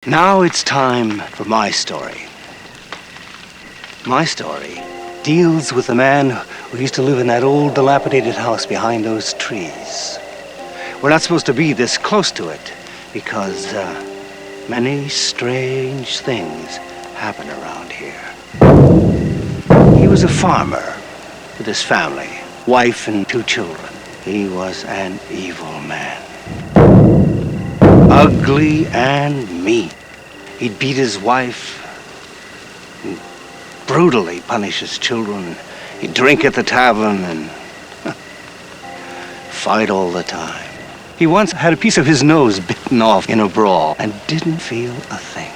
Now it's time for my story. My story deals with the man who used to live in that old dilapidated house behind those trees. We're not supposed to be this close to it because many strange things happen around here. He was a farmer with his family, wife and 2 children. He was an evil man. Ugly and mean. He'd beat his wife, and brutally punish his children. He'd drink at the tavern and fight all the time. He once had a piece of his nose bitten off in a brawl and didn't feel a thing.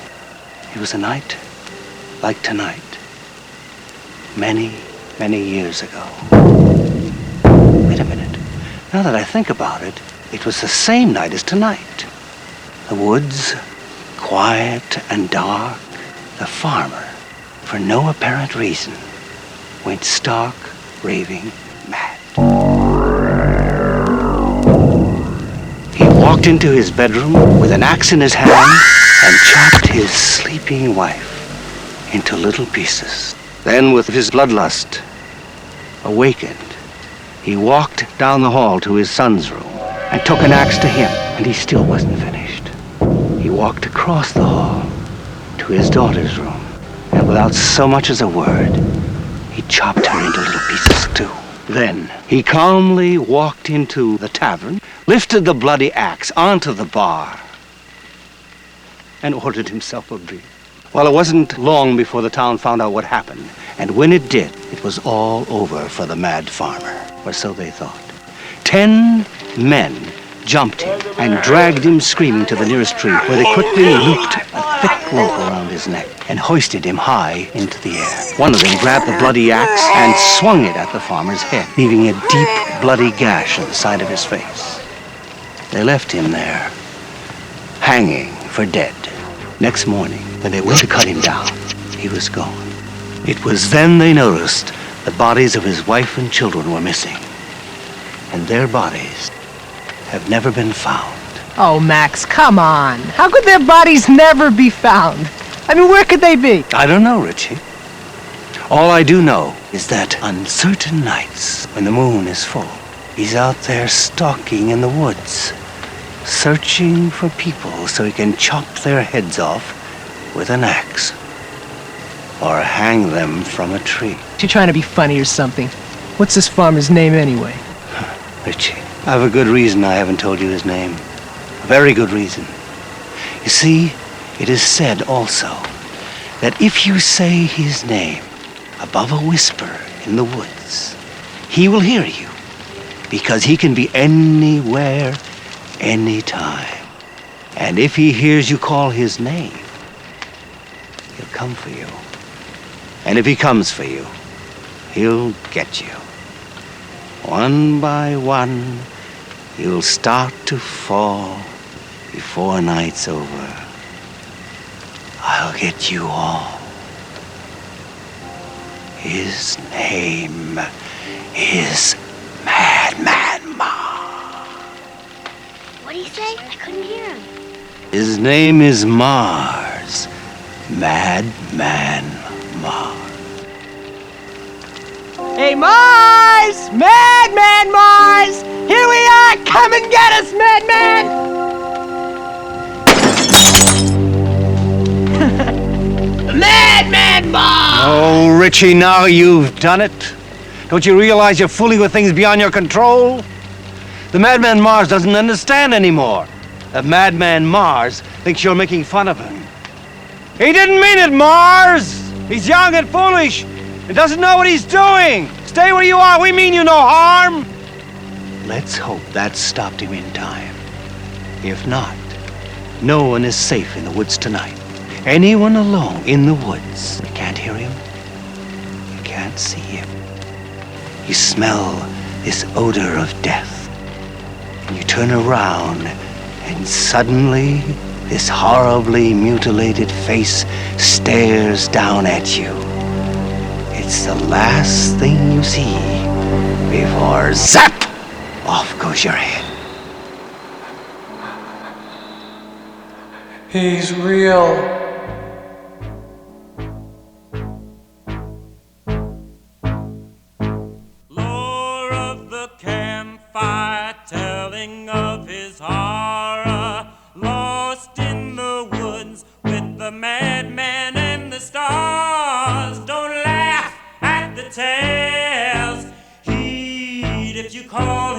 It was a night like tonight, many, many years ago. Wait a minute. Now that I think about it, it was the same night as tonight. The woods, quiet and dark. The farmer, for no apparent reason, went stark, raving mad. He walked into his bedroom with an axe in his hand and chopped his sleeping wife into little pieces. Then, with his bloodlust awakened, he walked down the hall to his son's room and took an axe to him, and he still wasn't finished. He walked across the hall to his daughter's room, and without so much as a word, he chopped her into little pieces too. Then he calmly walked into the tavern, lifted the bloody axe onto the bar, and ordered himself a beer. Well, it wasn't long before the town found out what happened, and when it did, it was all over for the mad farmer, or so they thought. 10 men jumped him and dragged him screaming to the nearest tree, where they quickly looped a thick rope around his neck and hoisted him high into the air. One of them grabbed the bloody axe and swung it at the farmer's head, leaving a deep, bloody gash on the side of his face. They left him there, hanging for dead. Next morning, when they went to cut him down, he was gone. It was then they noticed the bodies of his wife and children were missing, and their bodies have never been found. Oh, Max, come on. How could their bodies never be found? I mean, where could they be? I don't know, Richie. All I do know is that on certain nights, when the moon is full, he's out there stalking in the woods, searching for people so he can chop their heads off with an axe or hang them from a tree. You're trying to be funny or something. What's this farmer's name anyway? Richie, I have a good reason I haven't told you his name. A very good reason. You see, it is said also that if you say his name above a whisper in the woods, he will hear you, because he can be anywhere, anytime. And if he hears you call his name, he'll come for you. And if he comes for you, he'll get you. One by one, you'll start to fall before night's over. I'll get you all. His name is Madman Mars. What did he say? I couldn't hear him. His name is Mars. Madman Mars. Hey, Mars! Madman Mars! Here we are! Come and get us, Madman! Madman Mars! Oh, Richie, now you've done it. Don't you realize you're fooling with things beyond your control? The Madman Mars doesn't understand anymore. The Madman Mars thinks you're making fun of him. He didn't mean it, Mars! He's young and foolish and doesn't know what he's doing. Stay where you are. We mean you no harm. Let's hope that stopped him in time. If not, no one is safe in the woods tonight. Anyone alone in the woods, you can't hear him, you can't see him. You smell this odor of death, and you turn around, and suddenly this horribly mutilated face stares down at you. It's the last thing you see before zap! Off goes your head. He's real. Lore of the campfire, telling of his horror, lost in the woods with the madman and the stars. Don't laugh at the tales, heed if you call